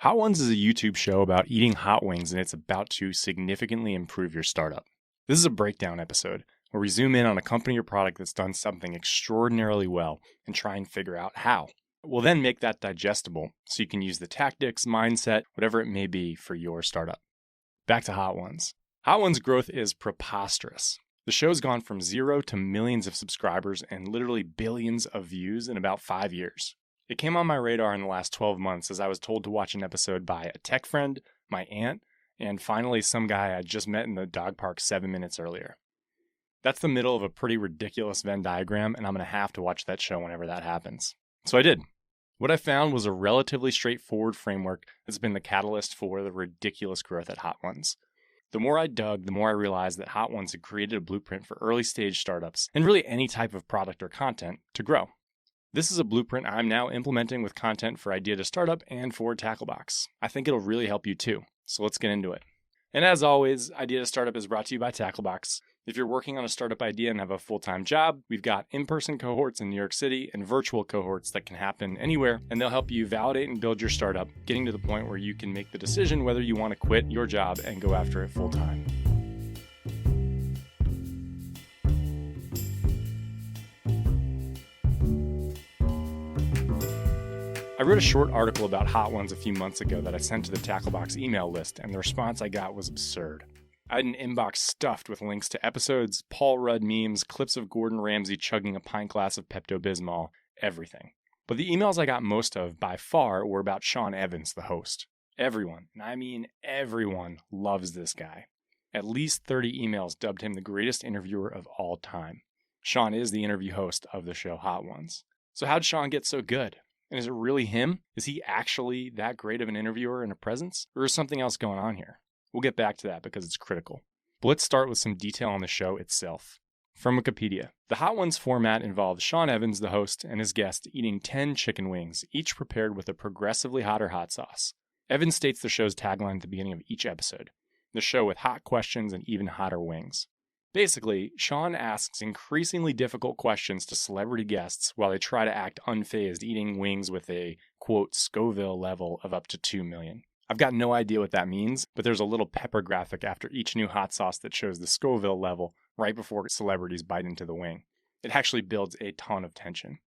Hot Ones is a YouTube show about eating hot wings, and it's about to significantly improve your startup. This is a breakdown episode where we zoom in on a company or product that's done something extraordinarily well and try and figure out how. We'll then make that digestible so you can use the tactics, mindset, whatever it may be for your startup. Back to Hot Ones. Hot Ones' growth is preposterous. The show's gone from 0 to millions of subscribers and literally billions of views in about 5 years. It came on my radar in the last 12 months as I was told to watch an episode by a tech friend, my aunt, and finally some guy I just met in the dog park 7 minutes earlier. That's the middle of a pretty ridiculous Venn diagram, and I'm going to have to watch that show whenever that happens. So I did. What I found was a relatively straightforward framework that's been the catalyst for the ridiculous growth at Hot Ones. The more I dug, the more I realized that Hot Ones had created a blueprint for early stage startups and really any type of product or content to grow. This is a blueprint I'm now implementing with content for Idea to Startup and for Tacklebox. I think it'll really help you too, so let's get into it. And as always, Idea to Startup is brought to you by Tacklebox. If you're working on a startup idea and have a full-time job, we've got in-person cohorts in New York City and virtual cohorts that can happen anywhere, and they'll help you validate and build your startup, getting to the point where you can make the decision whether you want to quit your job and go after it full-time. I wrote a short article about Hot Ones a few months ago that I sent to the Tacklebox email list, and the response I got was absurd. I had an inbox stuffed with links to episodes, Paul Rudd memes, clips of Gordon Ramsay chugging a pint glass of Pepto-Bismol, everything. But the emails I got most of, by far, were about Sean Evans, the host. Everyone, and I mean everyone, loves this guy. At least 30 emails dubbed him the greatest interviewer of all time. Sean is the interview host of the show Hot Ones. So how'd Sean get so good? And is it really him? Is he actually that great of an interviewer and a presence? Or is something else going on here? We'll get back to that because it's critical. But let's start with some detail on the show itself. From Wikipedia, the Hot Ones format involves Sean Evans, the host, and his guest eating 10 chicken wings, each prepared with a progressively hotter hot sauce. Evans states the show's tagline at the beginning of each episode, the show with hot questions and even hotter wings. Basically, Sean asks increasingly difficult questions to celebrity guests while they try to act unfazed eating wings with a, quote, Scoville level of up to 2 million. I've got no idea what that means, but there's a little pepper graphic after each new hot sauce that shows the Scoville level right before celebrities bite into the wing. It actually builds a ton of tension.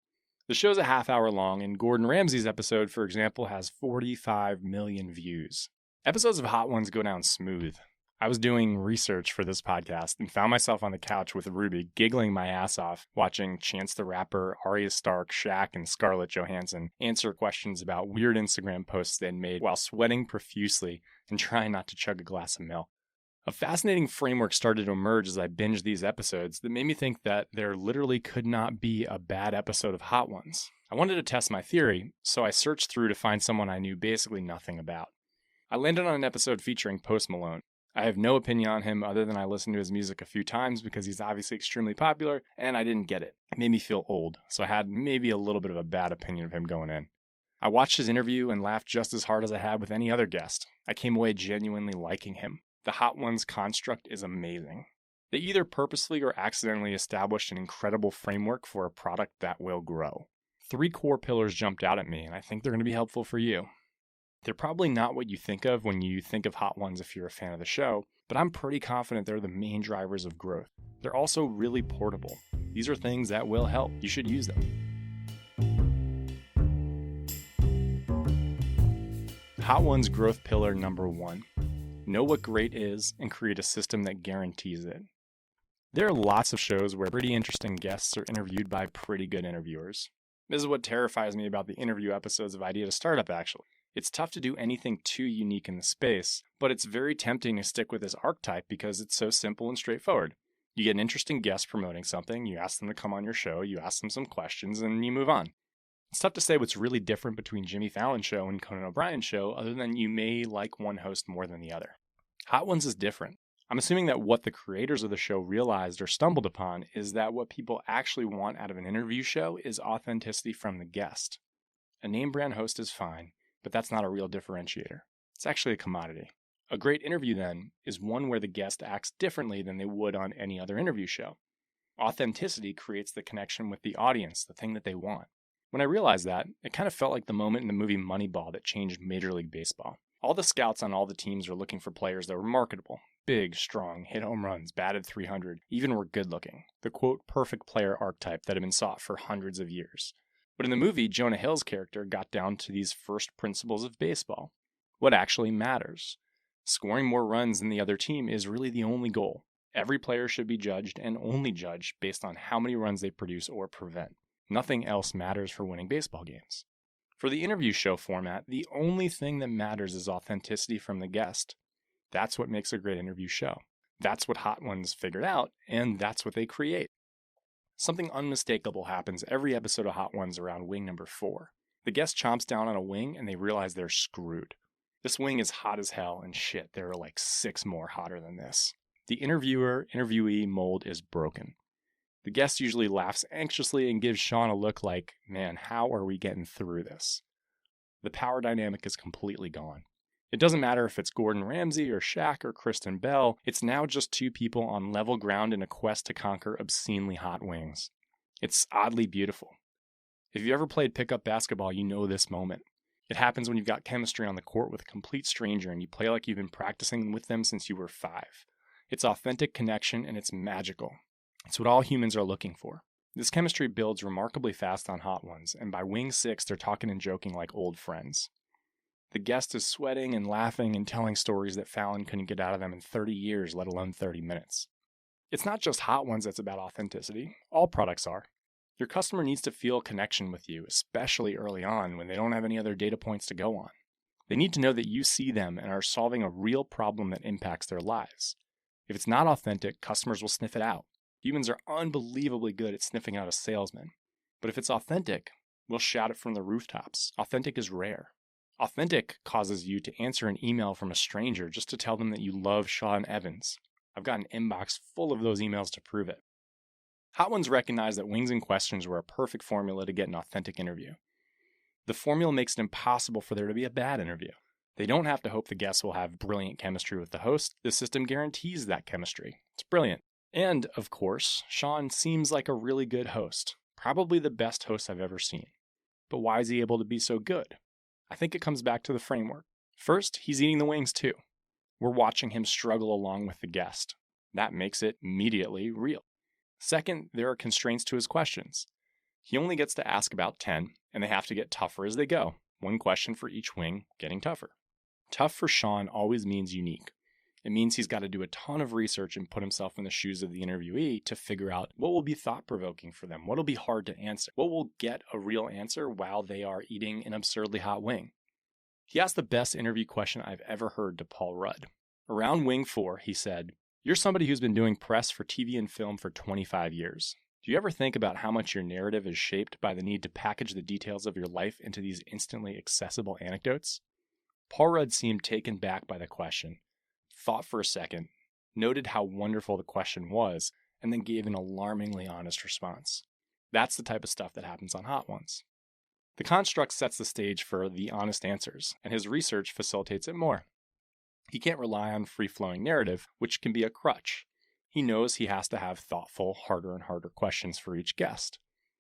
The show's a half hour long, and Gordon Ramsay's episode, for example, has 45 million views. Episodes of Hot Ones go down smooth. I was doing research for this podcast and found myself on the couch with Ruby giggling my ass off watching Chance the Rapper, Arya Stark, Shaq, and Scarlett Johansson answer questions about weird Instagram posts they'd made while sweating profusely and trying not to chug a glass of milk. A fascinating framework started to emerge as I binged these episodes that made me think that there literally could not be a bad episode of Hot Ones. I wanted to test my theory, so I searched through to find someone I knew basically nothing about. I landed on an episode featuring Post Malone. I have no opinion on him other than I listened to his music a few times because he's obviously extremely popular, and I didn't get it. It made me feel old, so I had maybe a little bit of a bad opinion of him going in. I watched his interview and laughed just as hard as I had with any other guest. I came away genuinely liking him. The Hot Ones construct is amazing. They either purposely or accidentally established an incredible framework for a product that will grow. 3 core pillars jumped out at me, and I think they're going to be helpful for you. They're probably not what you think of when you think of Hot Ones if you're a fan of the show, but I'm pretty confident they're the main drivers of growth. They're also really portable. These are things that will help. You should use them. Hot Ones growth pillar number 1. Know what great is and create a system that guarantees it. There are lots of shows where pretty interesting guests are interviewed by pretty good interviewers. This is what terrifies me about the interview episodes of Idea to Startup, actually. It's tough to do anything too unique in the space, but it's very tempting to stick with this archetype because it's so simple and straightforward. You get an interesting guest promoting something, you ask them to come on your show, you ask them some questions, and you move on. It's tough to say what's really different between Jimmy Fallon's show and Conan O'Brien's show, other than you may like one host more than the other. Hot Ones is different. I'm assuming that what the creators of the show realized or stumbled upon is that what people actually want out of an interview show is authenticity from the guest. A name brand host is fine, but that's not a real differentiator. It's actually a commodity. A great interview, then, is one where the guest acts differently than they would on any other interview show. Authenticity creates the connection with the audience, the thing that they want. When I realized that, it kind of felt like the moment in the movie Moneyball that changed Major League Baseball. All the scouts on all the teams were looking for players that were marketable, big, strong, hit home runs, batted .300, even were good looking. The quote, perfect player archetype that had been sought for hundreds of years. But in the movie, Jonah Hill's character got down to these first principles of baseball. What actually matters? Scoring more runs than the other team is really the only goal. Every player should be judged and only judged based on how many runs they produce or prevent. Nothing else matters for winning baseball games. For the interview show format, the only thing that matters is authenticity from the guest. That's what makes a great interview show. That's what Hot Ones figured out, and that's what they create. Something unmistakable happens every episode of Hot Ones around wing number 4. The guest chomps down on a wing and they realize they're screwed. This wing is hot as hell, and shit, there are like 6 more hotter than this. The interviewer-interviewee mold is broken. The guest usually laughs anxiously and gives Sean a look like, man, how are we getting through this? The power dynamic is completely gone. It doesn't matter if it's Gordon Ramsay or Shaq or Kristen Bell, it's now just 2 people on level ground in a quest to conquer obscenely hot wings. It's oddly beautiful. If you ever played pickup basketball, you know this moment. It happens when you've got chemistry on the court with a complete stranger and you play like you've been practicing with them since you were 5. It's authentic connection and it's magical. It's what all humans are looking for. This chemistry builds remarkably fast on Hot Ones, and by wing 6, they're talking and joking like old friends. The guest is sweating and laughing and telling stories that Fallon couldn't get out of them in 30 years, let alone 30 minutes. It's not just Hot Ones that's about authenticity. All products are. Your customer needs to feel a connection with you, especially early on when they don't have any other data points to go on. They need to know that you see them and are solving a real problem that impacts their lives. If it's not authentic, customers will sniff it out. Humans are unbelievably good at sniffing out a salesman. But if it's authentic, we'll shout it from the rooftops. Authentic is rare. Authentic causes you to answer an email from a stranger just to tell them that you love Sean Evans. I've got an inbox full of those emails to prove it. Hot Ones recognized that wings and questions were a perfect formula to get an authentic interview. The formula makes it impossible for there to be a bad interview. They don't have to hope the guests will have brilliant chemistry with the host. The system guarantees that chemistry. It's brilliant. And, of course, Sean seems like a really good host. Probably the best host I've ever seen. But why is he able to be so good? I think it comes back to the framework. First, he's eating the wings too. We're watching him struggle along with the guest. That makes it immediately real. Second, there are constraints to his questions. He only gets to ask about 10, and they have to get tougher as they go. 1 question for each wing, getting tougher. Tough for Sean always means unique. It means he's got to do a ton of research and put himself in the shoes of the interviewee to figure out what will be thought-provoking for them, what will be hard to answer, what will get a real answer while they are eating an absurdly hot wing. He asked the best interview question I've ever heard to Paul Rudd. Around wing 4, he said, "You're somebody who's been doing press for TV and film for 25 years. Do you ever think about how much your narrative is shaped by the need to package the details of your life into these instantly accessible anecdotes?" Paul Rudd seemed taken back by the question, thought for a second, noted how wonderful the question was, and then gave an alarmingly honest response. That's the type of stuff that happens on Hot Ones. The construct sets the stage for the honest answers, and his research facilitates it more. He can't rely on free-flowing narrative, which can be a crutch. He knows he has to have thoughtful, harder and harder questions for each guest.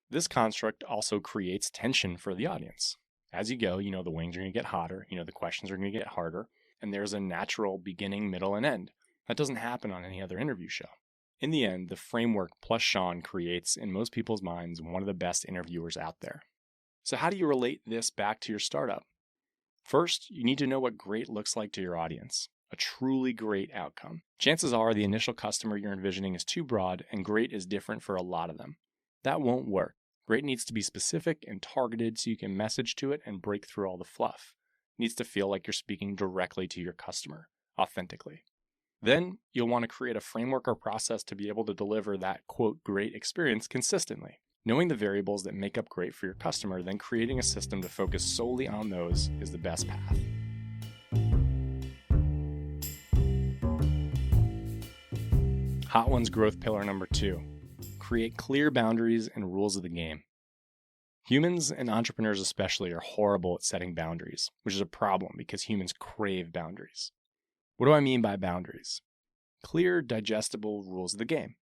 This construct also creates tension for the audience. As you go, you know the wings are going to get hotter, you know the questions are going to get harder, and there's a natural beginning, middle, and end. That doesn't happen on any other interview show. In the end, the framework plus Sean creates, in most people's minds, one of the best interviewers out there. So how do you relate this back to your startup? First, you need to know what great looks like to your audience. A truly great outcome. Chances are the initial customer you're envisioning is too broad, and great is different for a lot of them. That won't work. Great needs to be specific and targeted so you can message to it and break through all the fluff. It needs to feel like you're speaking directly to your customer, authentically. Then you'll want to create a framework or process to be able to deliver that, quote, great experience consistently. Knowing the variables that make up great for your customer, then creating a system to focus solely on those is the best path. Hot Ones growth pillar number 2. Create clear boundaries and rules of the game. Humans, and entrepreneurs especially, are horrible at setting boundaries, which is a problem because humans crave boundaries. What do I mean by boundaries? Clear, digestible rules of the game.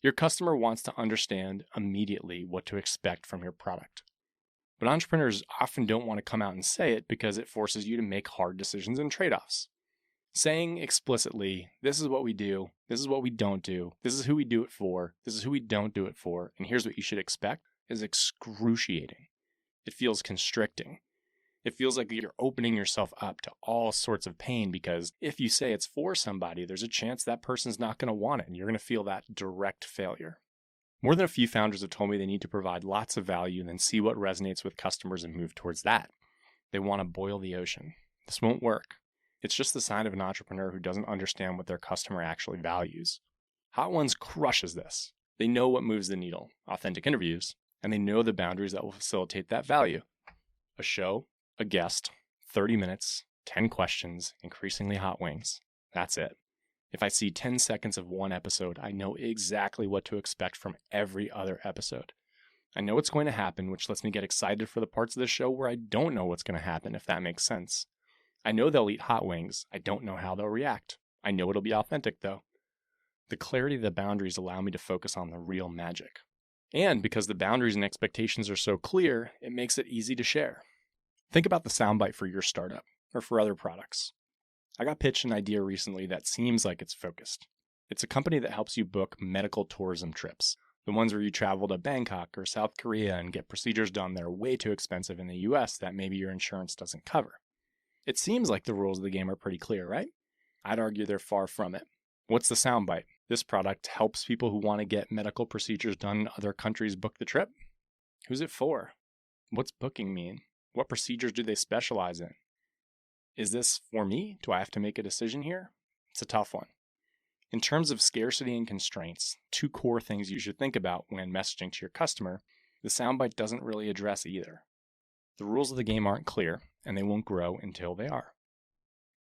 Your customer wants to understand immediately what to expect from your product. But entrepreneurs often don't want to come out and say it because it forces you to make hard decisions and trade-offs. Saying explicitly, this is what we do, this is what we don't do, this is who we do it for, this is who we don't do it for, and here's what you should expect, is excruciating. It feels constricting. It feels like you're opening yourself up to all sorts of pain because if you say it's for somebody, there's a chance that person's not going to want it and you're going to feel that direct failure. More than a few founders have told me they need to provide lots of value and then see what resonates with customers and move towards that. They want to boil the ocean. This won't work. It's just the sign of an entrepreneur who doesn't understand what their customer actually values. Hot Ones crushes this. They know what moves the needle, authentic interviews, and they know the boundaries that will facilitate that value. A show, a guest, 30 minutes, 10 questions, increasingly hot wings. That's it. If I see 10 seconds of one episode, I know exactly what to expect from every other episode. I know what's going to happen, which lets me get excited for the parts of the show where I don't know what's going to happen, if that makes sense. I know they'll eat hot wings. I don't know how they'll react. I know it'll be authentic, though. The clarity of the boundaries allow me to focus on the real magic. And because the boundaries and expectations are so clear, it makes it easy to share. Think about the soundbite for your startup or for other products. I got pitched an idea recently that seems like it's focused. It's a company that helps you book medical tourism trips, the ones where you travel to Bangkok or South Korea and get procedures done that are way too expensive in the US that maybe your insurance doesn't cover. It seems like the rules of the game are pretty clear, right? I'd argue they're far from it. What's the soundbite? This product helps people who want to get medical procedures done in other countries book the trip? Who's it for? What's booking mean? What procedures do they specialize in? Is this for me? Do I have to make a decision here? It's a tough one. In terms of scarcity and constraints, two core things you should think about when messaging to your customer, the soundbite doesn't really address either. The rules of the game aren't clear, and they won't grow until they are.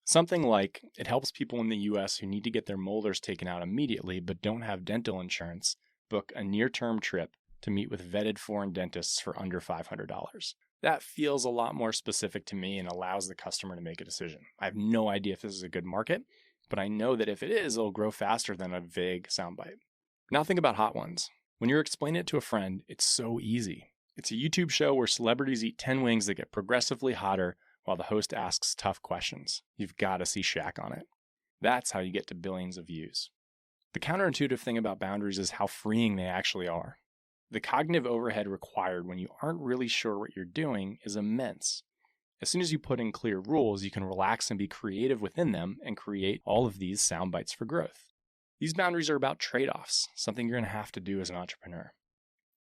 Something like, it helps people in the US who need to get their molars taken out immediately but don't have dental insurance book a near-term trip to meet with vetted foreign dentists for under $500. That feels a lot more specific to me and allows the customer to make a decision. I have no idea if this is a good market, but I know that if it is, it'll grow faster than a vague soundbite. Now think about Hot Ones. When you're explaining it to a friend, it's so easy. It's a YouTube show where celebrities eat 10 wings that get progressively hotter while the host asks tough questions. You've got to see Shaq on it. That's how you get to billions of views. The counterintuitive thing about boundaries is how freeing they actually are. The cognitive overhead required when you aren't really sure what you're doing is immense. As soon as you put in clear rules, you can relax and be creative within them and create all of these sound bites for growth. These boundaries are about trade-offs, something you're going to have to do as an entrepreneur.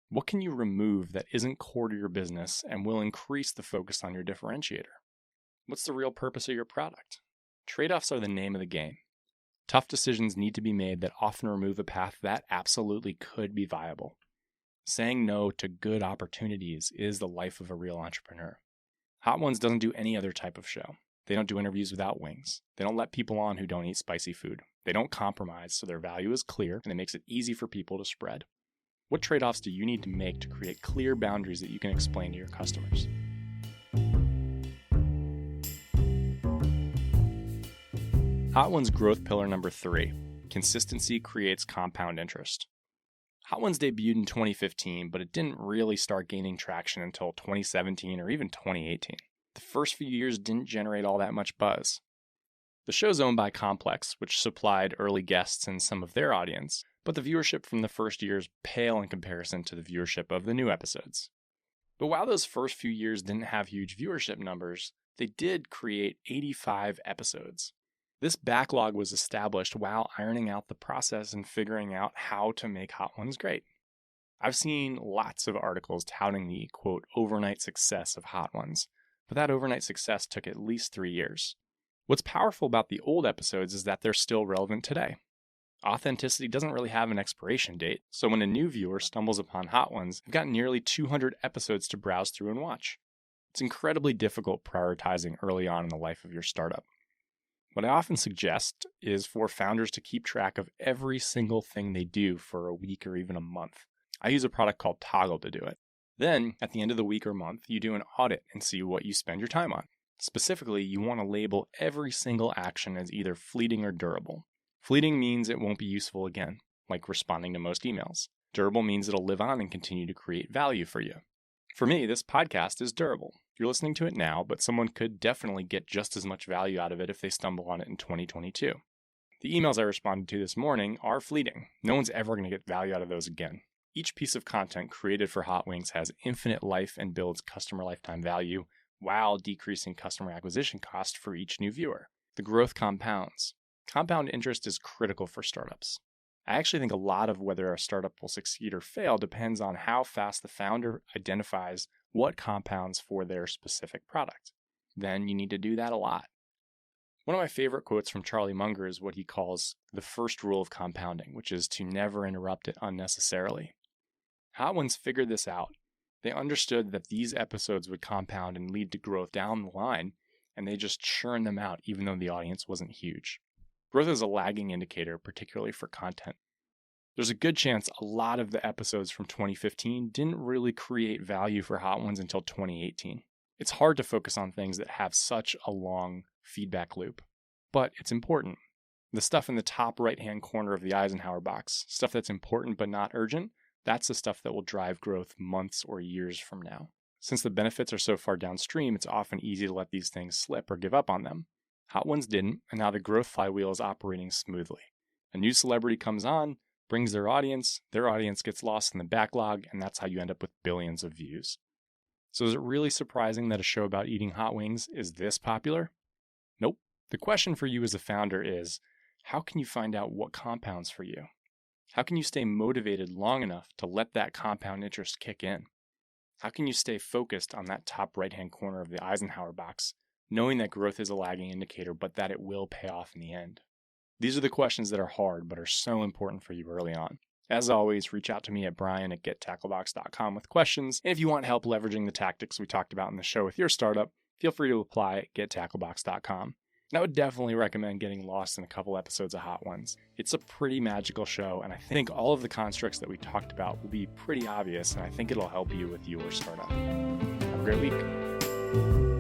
What can you remove that isn't core to your business and will increase the focus on your differentiator? What's the real purpose of your product? Trade-offs are the name of the game. Tough decisions need to be made that often remove a path that absolutely could be viable. Saying no to good opportunities is the life of a real entrepreneur. Hot Ones doesn't do any other type of show. They don't do interviews without wings. They don't let people on who don't eat spicy food. They don't compromise, so their value is clear and it makes it easy for people to spread. What trade-offs do you need to make to create clear boundaries that you can explain to your customers? Hot Ones growth pillar number 3, consistency creates compound interest. Hot Ones debuted in 2015, but it didn't really start gaining traction until 2017 or even 2018. The first few years didn't generate all that much buzz. The show's owned by Complex, which supplied early guests and some of their audience, but the viewership from the first years pale in comparison to the viewership of the new episodes. But while those first few years didn't have huge viewership numbers, they did create 85 episodes. This backlog was established while ironing out the process and figuring out how to make Hot Ones great. I've seen lots of articles touting the, quote, overnight success of Hot Ones, but that overnight success took at least 3 years. What's powerful about the old episodes is that they're still relevant today. Authenticity doesn't really have an expiration date, so when a new viewer stumbles upon Hot Ones, they've got nearly 200 episodes to browse through and watch. It's incredibly difficult prioritizing early on in the life of your startup. What I often suggest is for founders to keep track of every single thing they do for a week or even a month. I use a product called Toggle to do it. Then, at the end of the week or month, you do an audit and see what you spend your time on. Specifically, you want to label every single action as either fleeting or durable. Fleeting means it won't be useful again, like responding to most emails. Durable means it'll live on and continue to create value for you. For me, this podcast is durable. You're listening to it now, but someone could definitely get just as much value out of it if they stumble on it in 2022. The emails I responded to this morning are fleeting. No one's ever going to get value out of those again. Each piece of content created for Hot Wings has infinite life and builds customer lifetime value while decreasing customer acquisition cost for each new viewer. The growth compounds. Compound interest is critical for startups. I actually think a lot of whether a startup will succeed or fail depends on how fast the founder identifies what compounds for their specific product. Then you need to do that a lot. One of my favorite quotes from Charlie Munger is what he calls the first rule of compounding, which is to never interrupt it unnecessarily. Hot Ones figured this out. They understood that these episodes would compound and lead to growth down the line, and they just churned them out even though the audience wasn't huge. Growth is a lagging indicator, particularly for content. There's a good chance a lot of the episodes from 2015 didn't really create value for Hot Ones until 2018. It's hard to focus on things that have such a long feedback loop, but it's important. The stuff in the top right-hand corner of the Eisenhower box, stuff that's important but not urgent, that's the stuff that will drive growth months or years from now. Since the benefits are so far downstream, it's often easy to let these things slip or give up on them. Hot Ones didn't, and now the growth flywheel is operating smoothly. A new celebrity comes on, brings their audience gets lost in the backlog, and that's how you end up with billions of views. So is it really surprising that a show about eating hot wings is this popular? Nope. The question for you as a founder is, how can you find out what compounds for you? How can you stay motivated long enough to let that compound interest kick in? How can you stay focused on that top right-hand corner of the Eisenhower box, knowing that growth is a lagging indicator, but that it will pay off in the end? These are the questions that are hard, but are so important for you early on. As always, reach out to me at brian@gettacklebox.com with questions. And if you want help leveraging the tactics we talked about in the show with your startup, feel free to apply at gettacklebox.com. And I would definitely recommend getting lost in a couple episodes of Hot Ones. It's a pretty magical show, and I think all of the constructs that we talked about will be pretty obvious, and I think it'll help you with your startup. Have a great week.